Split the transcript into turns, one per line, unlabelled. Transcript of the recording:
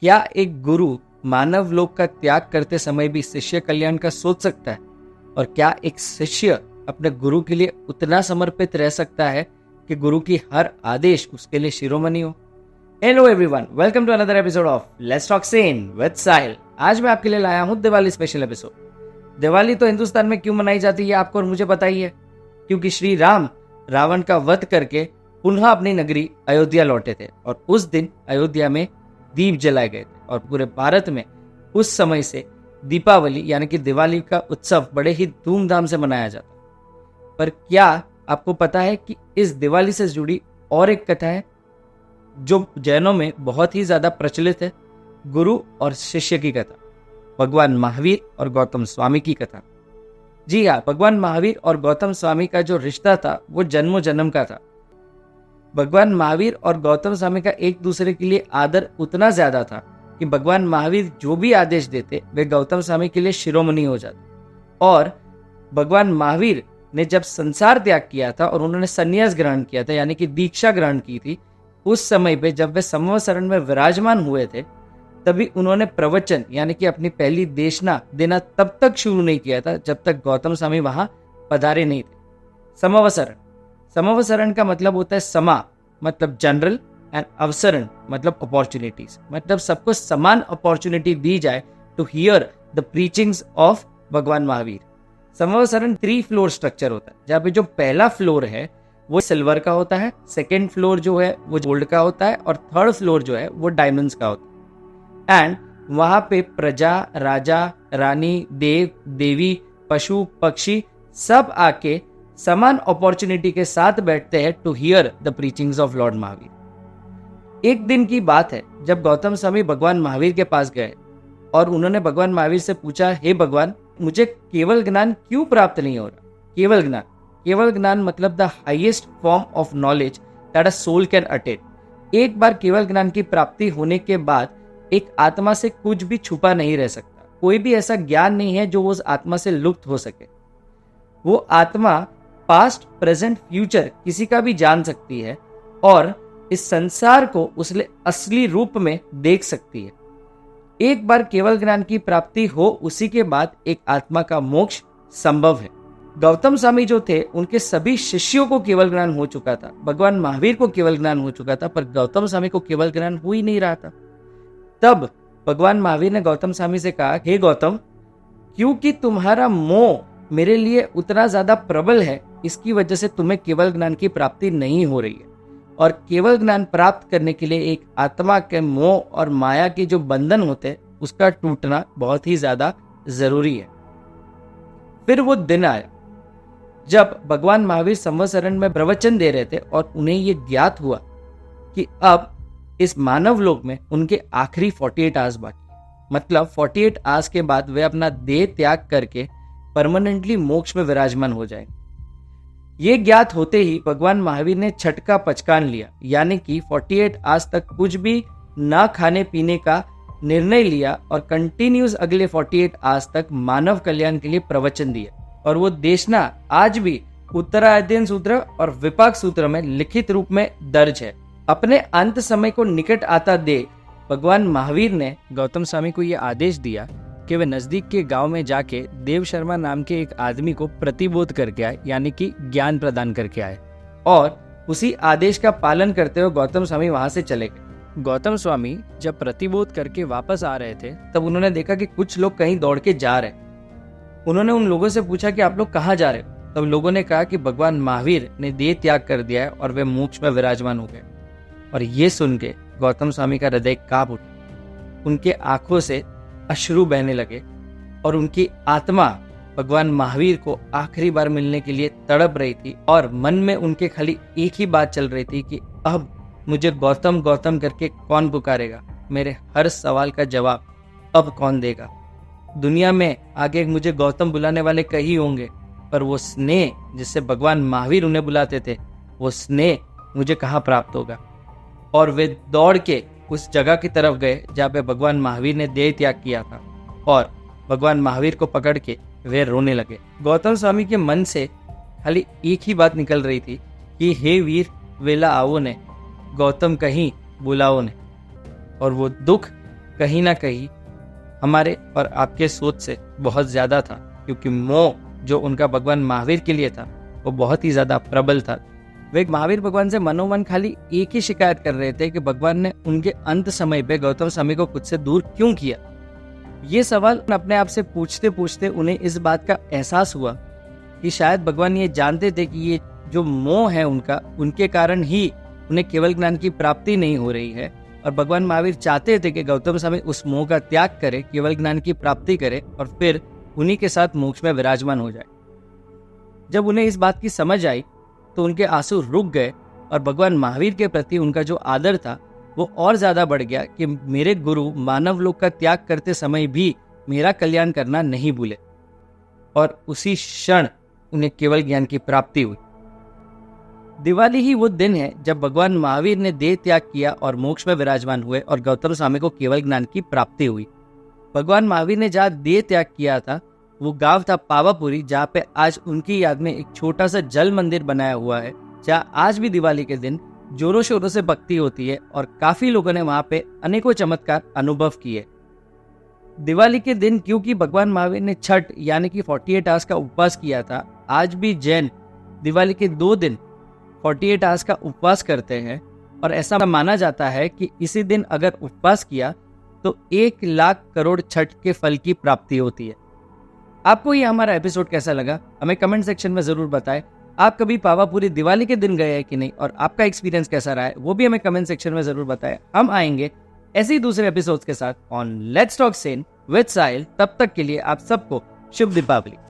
क्या एक गुरु मानव लोक का त्याग करते समय भी शिष्य कल्याण का सोच सकता है? और क्या एक शिष्य अपने गुरु के लिए उतना समर्पित रह सकता है कि गुरु की हर आदेश उसके लिए शिरोमणि हो? Hello everyone, welcome to another episode of let's talk sense with Sahil. आज मैं आपके लिए लाया हूं दिवाली स्पेशल एपिसोड। दिवाली तो हिंदुस्तान में क्यों मनाई जाती है आपको और मुझे पता ही है, क्योंकि श्री राम रावण का वध करके पुनः अपनी नगरी अयोध्या लौटे थे और उस दिन अयोध्या में दीप जलाए गए थे और पूरे भारत में उस समय से दीपावली यानी कि दिवाली का उत्सव बड़े ही धूमधाम से मनाया जाता। पर क्या आपको पता है कि इस दिवाली से जुड़ी और एक कथा है जो जैनों में बहुत ही ज्यादा प्रचलित है, गुरु और शिष्य की कथा, भगवान महावीर और गौतम स्वामी की कथा। जी हाँ, भगवान महावीर और गौतम स्वामी का जो रिश्ता था वो जन्मों जन्म का था। भगवान महावीर और गौतम स्वामी का एक दूसरे के लिए आदर उतना ज्यादा था कि भगवान महावीर जो भी आदेश देते वे गौतम स्वामी के लिए शिरोमणि हो जाते। और भगवान महावीर ने जब संसार त्याग किया था और उन्होंने संन्यास ग्रहण किया था यानी कि दीक्षा ग्रहण की थी, उस समय पे जब वे संवत्सरण में विराजमान हुए थे तभी उन्होंने प्रवचन यानी कि अपनी पहली देशना देना तब तक शुरू नहीं किया था जब तक गौतम स्वामी वहां पधारे नहीं थे। समवसरण का मतलब होता है समा मतलब जनरल एंड अवसरण मतलब अपॉर्चुनिटीज, मतलब सबको समान अपॉर्चुनिटी दी जाए to hear the preachings of Bhagwan Mahavir. समवसरण 3 floor structure होता है, जहाँ पे जो पहला फ्लोर है वो सिल्वर का होता है, सेकेंड फ्लोर जो है वो गोल्ड का होता है और थर्ड फ्लोर जो है वो डायमंड्स का होता है। एंड वहां पे प्रजा, राजा, रानी, देव, देवी, पशु, पक्षी सब आके समान अपॉर्चुनिटी के साथ बैठते हैं to hear the preachings of lord Mahavir. एक दिन की बात है जब गौतम स्वामी भगवान महावीर के पास गए और उन्होंने भगवान महावीर से पूछा, हे भगवान, मुझे केवल ज्ञान क्यों प्राप्त नहीं हो रहा? केवल ज्ञान मतलब the highest form of knowledge that a soul can attain. एक बार केवल ज्ञान की प्राप्ति होने के बाद एक आत्मा से कुछ भी छुपा नहीं रह सकता। कोई भी ऐसा ज्ञान नहीं है जो उस आत्मा से लुप्त हो सके। वो आत्मा पास्ट, प्रेजेंट, फ्यूचर किसी का भी जान सकती है और इस संसार को उसके असली रूप में देख सकती है। एक बार केवल ज्ञान की प्राप्ति हो उसी के बाद एक आत्मा का मोक्ष संभव है। गौतम स्वामी जो थे उनके सभी शिष्यों को केवल ज्ञान हो चुका था, भगवान महावीर को केवल ज्ञान हो चुका था, पर गौतम स्वामी को केवल ज्ञान हो ही नहीं रहा था। तब भगवान महावीर ने गौतम स्वामी से कहा, हे गौतम, क्योंकि तुम्हारा मोह मेरे लिए उतना ज्यादा प्रबल है, इसकी वजह से तुम्हें केवल ज्ञान की प्राप्ति नहीं हो रही है। और केवल ज्ञान प्राप्त करने के लिए एक आत्मा के मोह और माया के जो बंधन होते हैं उसका टूटना बहुत ही ज्यादा जरूरी है। फिर वो दिन आया जब भगवान महावीर संवत्सरण में प्रवचन दे रहे थे और उन्हें ये ज्ञात हुआ कि अब इस मानव लोक में उनके आखिरी 48 आवर्स बाकी, मतलब 48 आवर्स के बाद वे अपना देह त्याग करके परमानेंटली मोक्ष में विराजमान हो जाएंगे। ये ज्ञात होते ही भगवान महावीर ने छठ का पचकान लिया, यानी कि 48 आवर्स तक कुछ भी ना खाने पीने का निर्णय लिया और कंटिन्यूस अगले 48 आवर्स तक मानव कल्याण के लिए प्रवचन दिया। और वो देशना आज भी उत्तरायण सूत्र और विपाक सूत्र में लिखित रूप में दर्ज है। अपने अंत समय को निकट आता देख भगवान महावीर ने गौतम स्वामी को यह आदेश दिया कि वे नजदीक के गांव में जाके देव शर्मा नाम के एक आदमी को प्रतिबोध करके आए, यानी कि ज्ञान प्रदान करके आए। और उसी आदेश का पालन करते हुए गौतम स्वामी वहां से चले गए। गौतम स्वामी जब प्रतिबोध करके वापस आ रहे थे तब उन्होंने देखा कि कुछ लोग कहीं दौड़ के जा रहे। उन्होंने उन लोगों से पूछा कि आप लोग कहाँ जा रहे हो? तब लोगों ने कहा कि भगवान महावीर ने देह त्याग कर दिया है और वे मोक्ष में विराजमान हो गए। और ये सुन के गौतम स्वामी का हृदय कांप उठा, उनके आंखों से अश्रु बहने लगे और उनकी आत्मा भगवान महावीर को आखिरी बार मिलने के लिए तड़प रही थी। और मन में उनके खाली एक ही बात चल रही थी कि अब मुझे गौतम गौतम करके कौन पुकारेगा, मेरे हर सवाल का जवाब अब कौन देगा। दुनिया में आगे मुझे गौतम बुलाने वाले कई होंगे, पर वो स्नेह जिससे भगवान महावीर उन्हें बुलाते थे, वो स्नेह मुझे कहाँ प्राप्त होगा। और वे दौड़ के उस जगह की तरफ गए जहाँ पे भगवान महावीर ने देह त्याग किया था और भगवान महावीर को पकड़ के वे रोने लगे। गौतम स्वामी के मन से खाली एक ही बात निकल रही थी कि हे वीर वेला आओ ने, गौतम कहीं बुलाओ ने। और वो दुख कहीं ना कहीं हमारे और आपके सोच से बहुत ज्यादा था, क्योंकि मोह जो उनका भगवान महावीर के लिए था वो बहुत ही ज्यादा प्रबल था। वे महावीर भगवान से मनोमन खाली एक ही शिकायत कर रहे थे कि भगवान ने उनके अंत समय पे गौतम स्वामी को खुद से दूर क्यों किया। ये सवाल अपने आप से पूछते पूछते उन्हें इस बात का एहसास हुआ कि शायद भगवान ये जानते थे कि ये जो मोह है उनका, उनके कारण ही उन्हें केवल ज्ञान की प्राप्ति नहीं हो रही है, और भगवान महावीर चाहते थे कि गौतम स्वामी उस मोह का त्याग करे, केवल ज्ञान की प्राप्ति करे और फिर उन्हीं के साथ मोक्ष में विराजमान हो जाए। जब उन्हें इस बात की समझ आई तो उनके आंसू रुक गए और भगवान महावीर के प्रति उनका जो आदर था वो और ज्यादा बढ़ गया कि मेरे गुरु मानव लोक का त्याग करते समय भी मेरा कल्याण करना नहीं भूले। और उसी क्षण उन्हें केवल ज्ञान की प्राप्ति हुई। दिवाली ही वो दिन है जब भगवान महावीर ने देह त्याग किया और मोक्ष में विराजमान हुए और गौतम स्वामी को केवल ज्ञान की प्राप्ति हुई। भगवान महावीर ने जहाँ देह त्याग किया था वो गांव था पावापुरी, जहाँ पे आज उनकी याद में एक छोटा सा जल मंदिर बनाया हुआ है, जहाँ आज भी दिवाली के दिन जोरों शोरों से भक्ति होती है और काफी लोगों ने वहां पे अनेकों चमत्कार अनुभव किए। दिवाली के दिन क्योंकि भगवान महावीर ने छठ यानी कि 48 आवर्स का उपवास किया था, आज भी जैन दिवाली के 2 दिन 48 आवर्स का उपवास करते हैं और ऐसा माना जाता है कि इसी दिन अगर उपवास किया तो 1 लाख करोड़ छठ के फल की प्राप्ति होती है। आपको ये हमारा एपिसोड कैसा लगा हमें कमेंट सेक्शन में जरूर बताएं। आप कभी पावापुरी दिवाली के दिन गए हैं कि नहीं, और आपका एक्सपीरियंस कैसा रहा है वो भी हमें कमेंट सेक्शन में जरूर बताएं। हम आएंगे ऐसे ही दूसरे एपिसोड्स के साथ on let's talk sense with Sahil. तब तक के लिए आप सबको शुभ दीपावली।